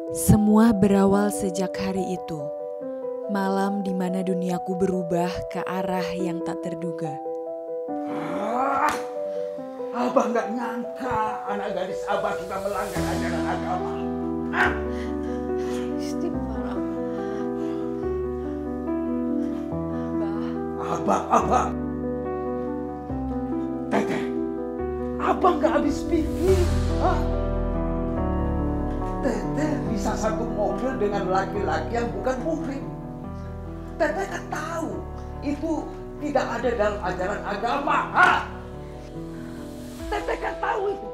Semua berawal sejak hari itu, malam di mana duniaku berubah ke arah yang tak terduga. Abah nggak nyangka anak gadis Abah sudah melanggar ajaran agama. Istighfar, Abah. Teteh, Abah nggak habis pikir. Teteh bisa satu mobil dengan laki-laki yang bukan muhrim. Teteh kan tahu itu tidak ada dalam ajaran agama. Teteh kan tahu itu.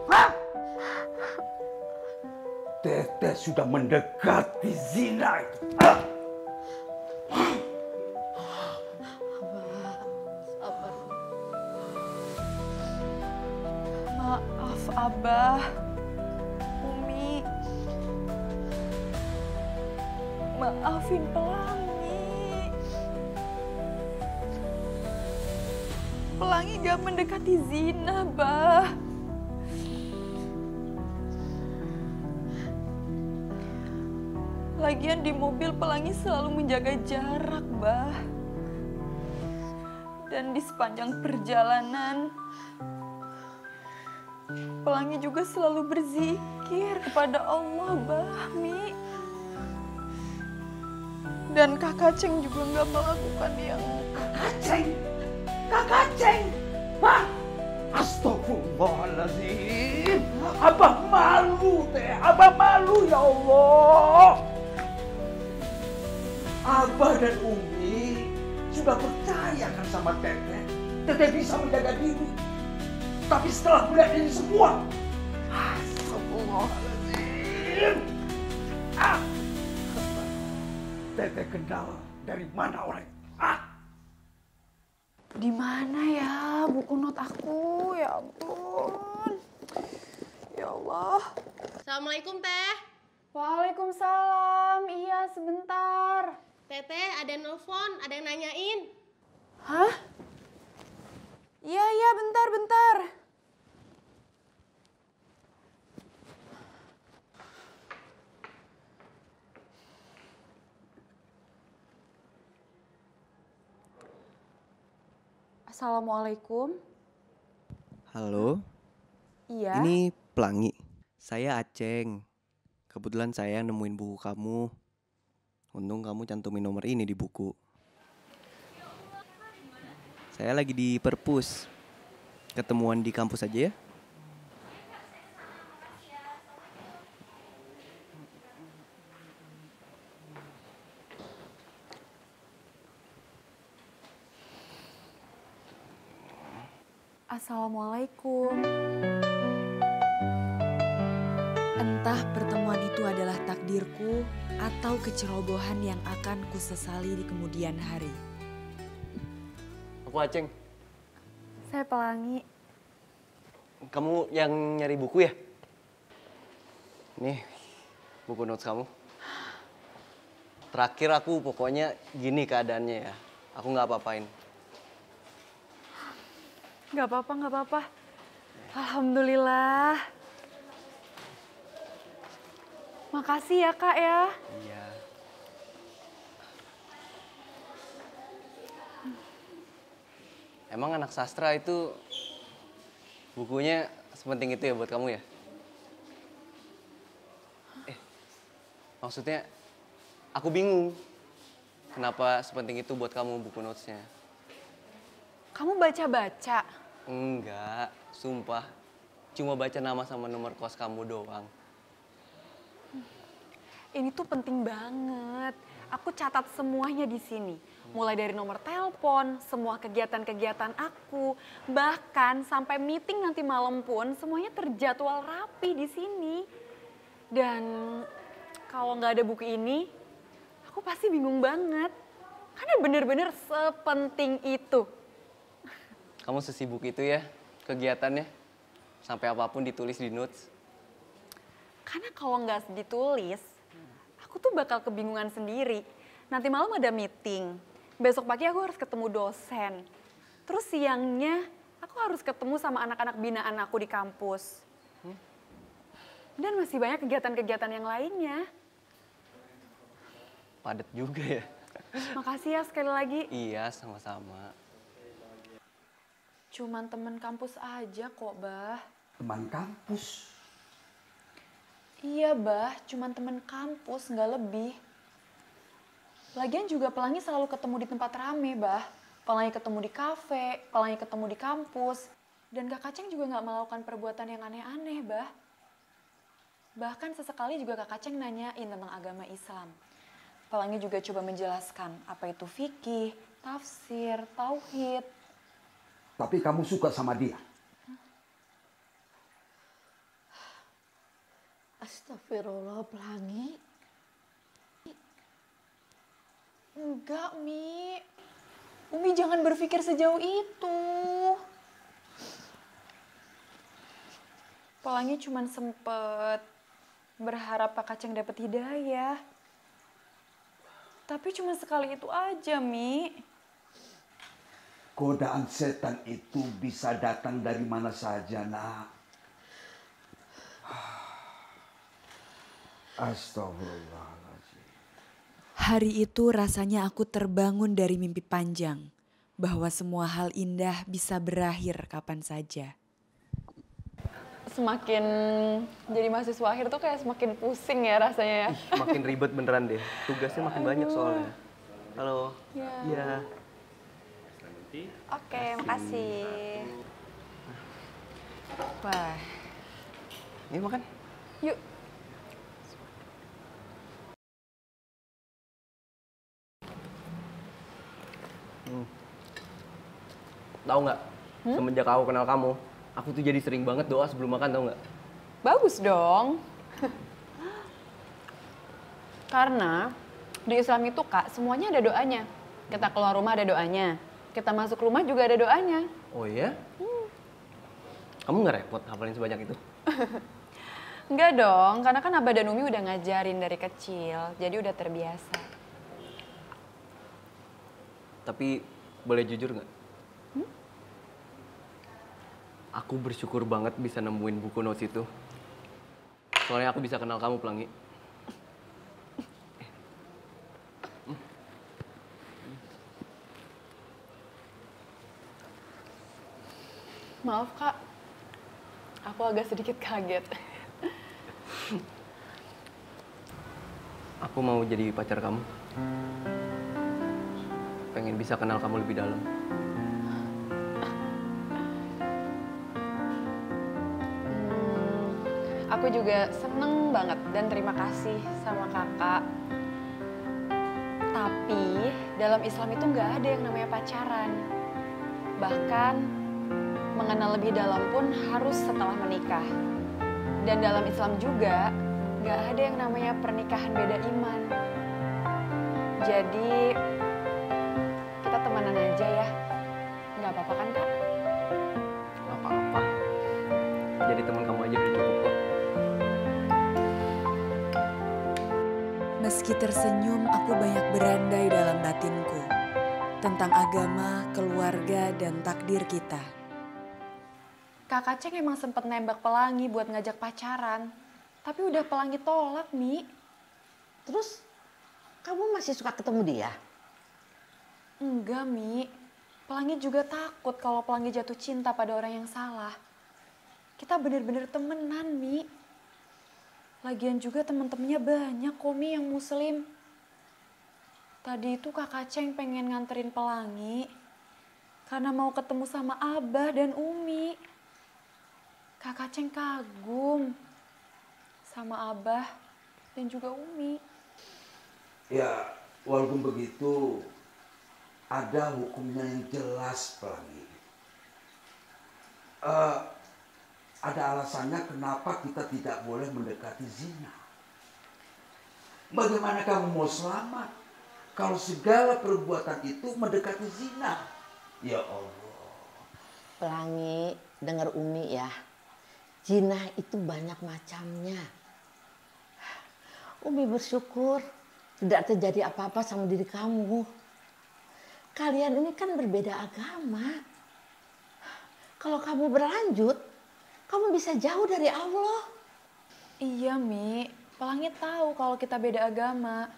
Teteh sudah mendekati zina itu. sabar. Maaf, Abah. Umi. Maafin Pelangi. Pelangi gak mendekati zina, Bah. Lagian di mobil Pelangi selalu menjaga jarak, Bah. Dan di sepanjang perjalanan, Pelangi juga selalu berzikir kepada Allah, Bah, Mi. Dan Kakak Ceng juga nggak melakukan yang... Kakak Ceng. Astagfirullahaladzim. Abah malu, teh. Abah malu, ya Allah. Abah dan Umi sudah percaya kan sama Teteh. Teteh bisa menjaga diri. Tapi setelah melihat ini semua, astagfirullahaladzim. Teteh kenal dari mana orang itu? Di mana ya buku not aku? Ya ampun. Ya Allah. Assalamualaikum, Teh. Waalaikumsalam. Iya, sebentar. Teteh, ada nelfon, ada yang nanyain. Hah? Iya, bentar. Assalamualaikum. Halo, Iya. ini Pelangi. Saya Aceng. Kebetulan saya nemuin buku kamu. Untung kamu cantumin nomor ini di buku. Saya lagi di perpus. Ketemuan di kampus aja ya. Assalamualaikum. Entah pertemuan itu adalah takdirku atau kecerobohan yang akan kusesali di kemudian hari. Aku Aceng. Saya Pelangi. Kamu yang nyari buku ya? Nih, buku notes kamu. Terakhir aku pokoknya gini keadaannya ya. Aku nggak apa-apain. Gak apa-apa. Alhamdulillah. Makasih ya, Kak ya. Iya. Emang anak sastra itu bukunya sepenting itu ya buat kamu ya? Maksudnya aku bingung. Kenapa sepenting itu buat kamu buku notesnya? Kamu baca-baca? Enggak, sumpah. Cuma baca nama sama nomor kos kamu doang. Ini tuh penting banget. Aku catat semuanya di sini. Mulai dari nomor telepon, semua kegiatan-kegiatan aku, bahkan sampai meeting nanti malam pun semuanya terjadwal rapi di sini. Dan kalau nggak ada buku ini, aku pasti bingung banget. Karena bener-bener sepenting itu. Kamu sesibuk itu ya kegiatannya? Sampai apapun ditulis di notes? Karena kalau nggak ditulis, aku tuh bakal kebingungan sendiri. Nanti malam ada meeting, besok pagi aku harus ketemu dosen. Terus siangnya aku harus ketemu sama anak-anak binaan aku di kampus. Dan masih banyak kegiatan-kegiatan yang lainnya. padat juga ya. Makasih ya sekali lagi. Iya, sama-sama. Cuman temen kampus aja kok, Bah. Teman kampus. Iya, Bah. Cuman temen kampus, nggak lebih. Lagian juga Pelangi selalu ketemu di tempat rame, Bah. Pelangi ketemu di kafe, Pelangi ketemu di kampus. Dan Kak Kaceng juga nggak melakukan perbuatan yang aneh-aneh, Bah. Bahkan sesekali juga Kak Kaceng nanyain tentang agama Islam. Pelangi juga coba menjelaskan apa itu fikih, tafsir, tauhid. Tapi kamu suka sama dia. Astagfirullah, Pelangi. Enggak, Mi. Umi jangan berpikir sejauh itu. Pelangi cuman sempet berharap Kak Kaceng dapat hidayah. Tapi cuma sekali itu aja, Mi. Godaan setan itu bisa datang dari mana saja, nak. Astagfirullahaladzim. Hari itu rasanya aku terbangun dari mimpi panjang, bahwa semua hal indah bisa berakhir kapan saja. Semakin jadi mahasiswa akhir tuh kayak semakin pusing ya rasanya ya. Makin ribet beneran deh. Tugasnya makin banyak soalnya. Halo. Ya. Iya. Oke, makasih. Wah, Ini makan. yuk. Tahu nggak? Semenjak aku kenal kamu, aku tuh jadi sering banget doa sebelum makan, tahu nggak? Bagus dong. Karena di Islam itu Kak, semuanya ada doanya. Kita keluar rumah ada doanya. Kita masuk rumah juga ada doanya. Oh iya? Kamu nggak repot hafalin sebanyak itu? Enggak dong, karena kan Abah dan Umi udah ngajarin dari kecil. Jadi udah terbiasa. Tapi boleh jujur nggak? Aku bersyukur banget bisa nemuin buku notes itu. Soalnya aku bisa kenal kamu, Pelangi. Maaf Kak, aku agak sedikit kaget. Aku mau jadi pacar kamu. Pengen bisa kenal kamu lebih dalam. Aku juga seneng banget dan terima kasih sama kakak. Tapi dalam Islam itu nggak ada yang namanya pacaran. Bahkan mengenal lebih dalam pun harus setelah menikah. Dan dalam Islam juga nggak ada yang namanya pernikahan beda iman. Jadi kita temenan aja ya. Nggak apa-apa kan Kak? Gak apa-apa. Jadi teman kamu aja udah cukup kok. Meski tersenyum, aku banyak berandai dalam batinku tentang agama, keluarga, dan takdir kita. Kak Kaceng emang sempet nembak Pelangi buat ngajak pacaran. Tapi udah Pelangi tolak, Mi. Terus kamu masih suka ketemu dia? Enggak, Mi. Pelangi juga takut kalau Pelangi jatuh cinta pada orang yang salah. Kita bener-bener temenan, Mi. Lagian juga temen-temennya banyak kok, Mi, yang muslim. Tadi itu Kak Kaceng pengen nganterin Pelangi karena mau ketemu sama Abah dan Umi. Kak Kaceng kagum sama Abah dan juga Umi. Ya, walaupun begitu, ada hukumnya yang jelas, Pelangi. Ada alasannya kenapa kita tidak boleh mendekati zina. Bagaimana kamu mau selamat kalau segala perbuatan itu mendekati zina? Ya Allah. Pelangi, dengar Umi ya. Zina itu banyak macamnya. Umi bersyukur tidak terjadi apa-apa sama diri kamu. Kalian ini kan berbeda agama. Kalau kamu berlanjut, kamu bisa jauh dari Allah. Iya, Mi. Pelangi tahu kalau kita beda agama.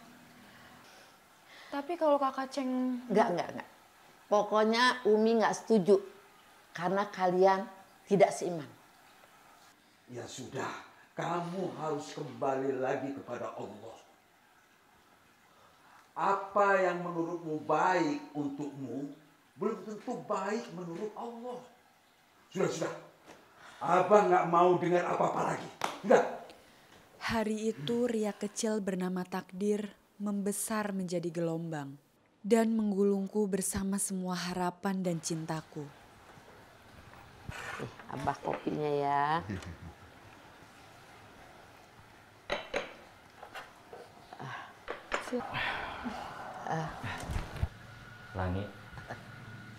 Tapi kalau kakak Ceng... Enggak. Pokoknya Umi nggak setuju karena kalian tidak seiman. Ya sudah, kamu harus kembali lagi kepada Allah. Apa yang menurutmu baik untukmu, belum tentu baik menurut Allah. Sudah. Abang nggak mau dengar apa-apa lagi. Sudah. Hari itu ria kecil bernama takdir membesar menjadi gelombang dan menggulungku bersama semua harapan dan cintaku. Abah kopinya ya. Langi,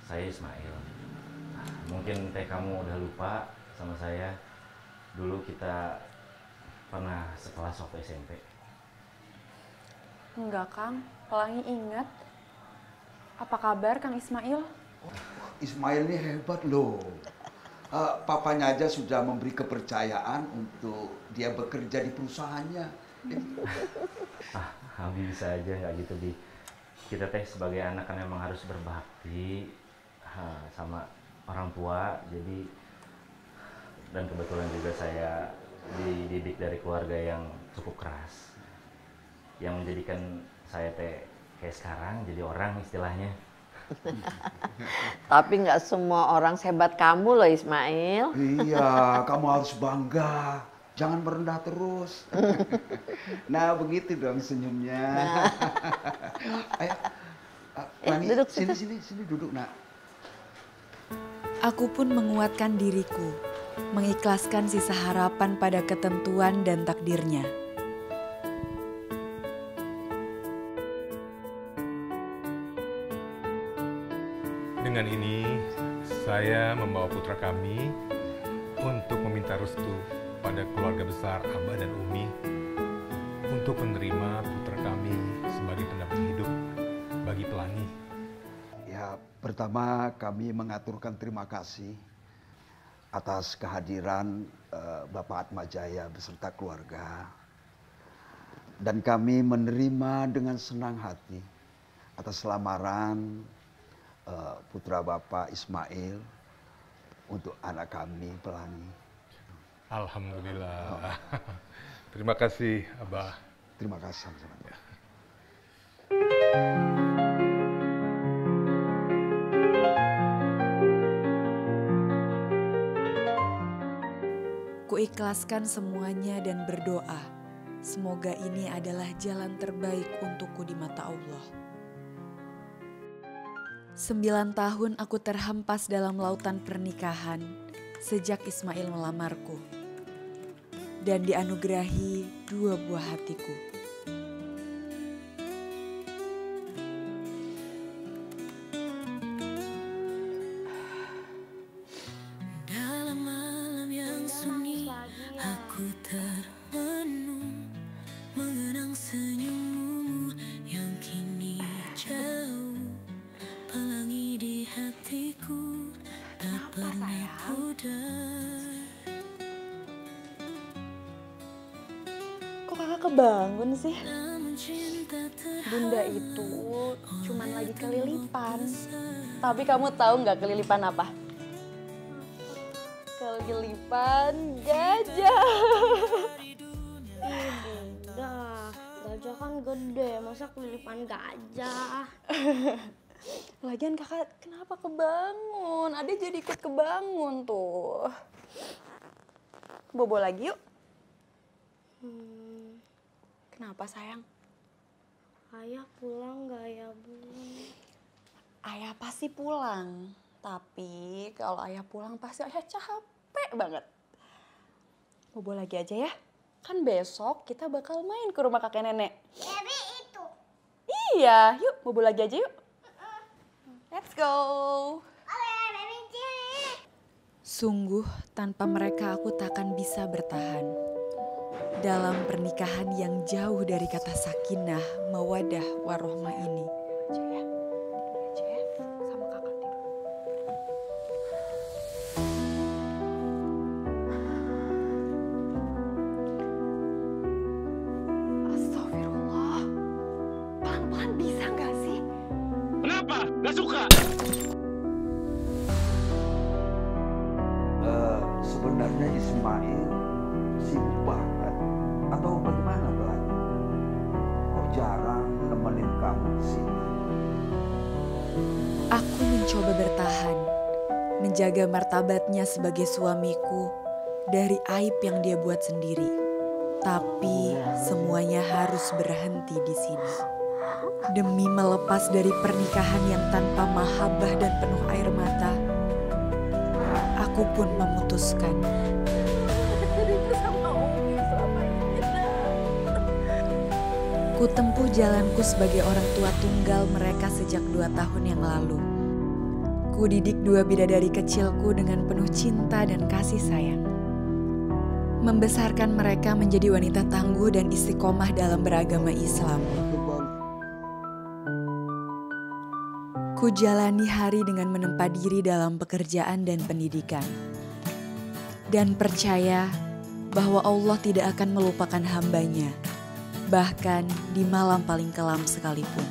saya Ismail. Mungkin teh kamu udah lupa sama saya. Dulu kita pernah sekelas waktu SMP. Enggak, Kang. Pelangi ingat. Apa kabar, Kang Ismail? Ismail ini hebat loh. Papanya aja sudah memberi kepercayaan untuk dia bekerja di perusahaannya. Abi bisa aja nggak gitu, Bi. Kita teh sebagai anak kan memang harus berbakti sama orang tua. Jadi, dan kebetulan juga saya dididik dari keluarga yang cukup keras, yang menjadikan saya teh kayak sekarang jadi orang istilahnya. Tapi nggak semua orang sehebat kamu loh Ismail. Iya, kamu harus bangga. Jangan merendah terus. Nah, begitu dong senyumnya. Ayo, Lani, duduk. sini duduk, nak. Aku pun menguatkan diriku, mengikhlaskan sisa harapan pada ketentuan dan takdirnya. Dengan ini, saya membawa putra kami untuk meminta restu pada keluarga besar Abah dan Umi untuk menerima putra kami sebagai pendamping hidup bagi Pelangi. Ya, pertama kami mengaturkan terima kasih atas kehadiran Bapak Atmajaya beserta keluarga. Dan kami menerima dengan senang hati atas lamaran putra Bapak Ismail untuk anak kami Pelangi. Alhamdulillah. Terima kasih, Abah. Terima kasih sama-sama. Kuikhlaskan semuanya dan berdoa, semoga ini adalah jalan terbaik untukku di mata Allah. 9 tahun aku terhempas dalam lautan pernikahan sejak Ismail melamarku. Dan dianugerahi 2 buah hatiku. Dalam malam yang sunyi, aku termenung mengenang senyummu yang kini jauh. Pelangi di hatiku tak pernah pudar. Kok kakak kebangun sih? Bunda itu cuman lagi kelilipan. Tapi kamu tahu nggak kelilipan apa? Kelilipan gajah. Bunda, gajah kan gede, masa kelilipan gajah? Lagian kakak kenapa kebangun? Ade jadi ikut kebangun tuh. Bobo lagi yuk. Kenapa sayang? Ayah pulang gak ya, Bu? Ayah pasti pulang. Tapi kalau ayah pulang pasti ayah capek banget. Bobo lagi aja ya. Kan besok kita bakal main ke rumah kakek nenek. Baby itu. Iya, yuk bobo lagi aja yuk. Let's go. Sungguh tanpa mereka aku takkan bisa bertahan. Dalam pernikahan yang jauh dari kata sakinah, mawadah, warohmah ini. Aja ya, sama kakak tidur. Astagfirullah. Pelan-pelan bisa nggak sih? Ismail sibuk banget atau bagaimana Belanya? Kok jarang nemenin kamu di sini? Aku mencoba bertahan, menjaga martabatnya sebagai suamiku dari aib yang dia buat sendiri. Tapi semuanya harus berhenti di sini. Demi melepas dari pernikahan yang tanpa mahabbah dan penuh air mata, aku pun memutuskan. Ku tempuh jalanku sebagai orang tua tunggal mereka sejak 2 tahun yang lalu. Ku didik 2 bidadari kecilku dengan penuh cinta dan kasih sayang. Membesarkan mereka menjadi wanita tangguh dan istiqomah dalam beragama Islam. Ku jalani hari dengan menempa diri dalam pekerjaan dan pendidikan. Dan percaya bahwa Allah tidak akan melupakan hambanya, bahkan di malam paling kelam sekalipun.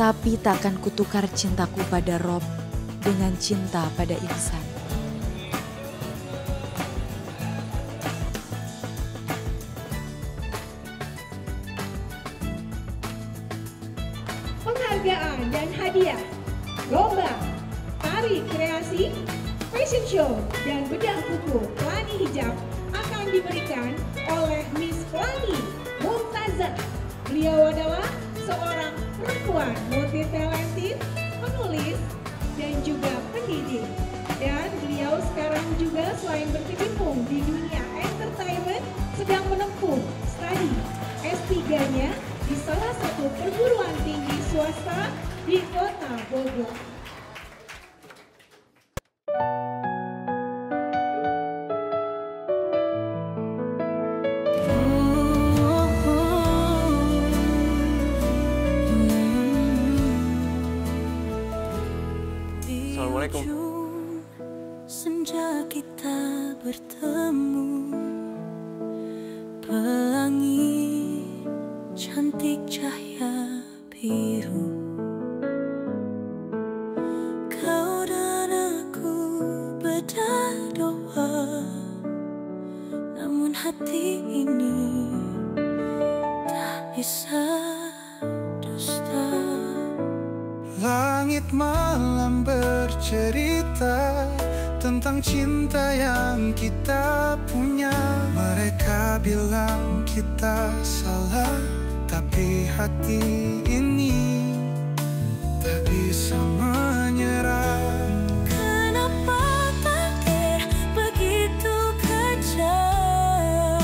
Tapi takkan kutukar cintaku pada Rob dengan cinta pada insan. Penghargaan dan hadiah, lomba, tari kreasi, fashion show, dan bedah kuku Pelangi Hijab akan diberikan oleh Miss Pelangi Mumtazah. Beliau adalah seorang perempuan multi-talented, penulis, dan juga pendidik. Dan beliau sekarang juga selain berkecimpung di dunia entertainment, sedang menempuh studi S3-nya di salah satu perguruan tinggi swasta di Kota Bogor. Assalamualaikum. Senja kita bertemu, pelangi cantik cahaya biru. Kau dan aku beda doa, namun hati ini tak bisa dusta. Langit malam bercerita tentang cinta yang kita punya. Mereka bilang kita salah, tapi hati ini tak bisa menyerah. Kenapa takdir begitu kejam,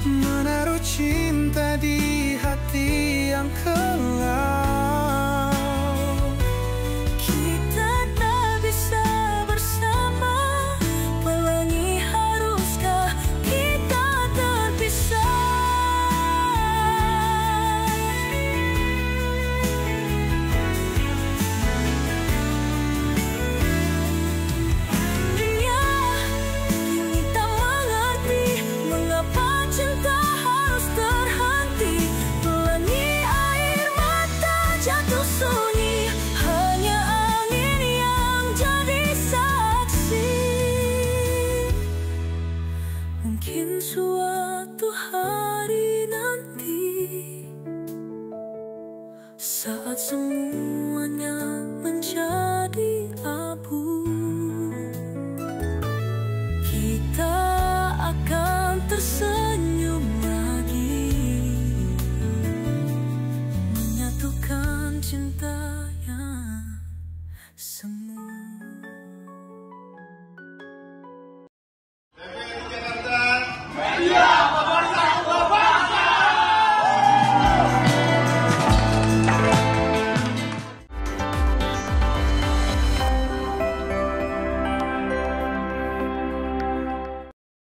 menaruh cinta di hati yang kelam. kita tak bisa bersama? Pelangi, haruskah kita terpisah? Dia kini tak mengerti mengapa cinta harus terhenti. Pelangi, air mata jatuh sunyi, hanya angin yang jadi saksi. Mungkin suatu hari nanti, saat semuanya menjadi abu, kita akan tersenyum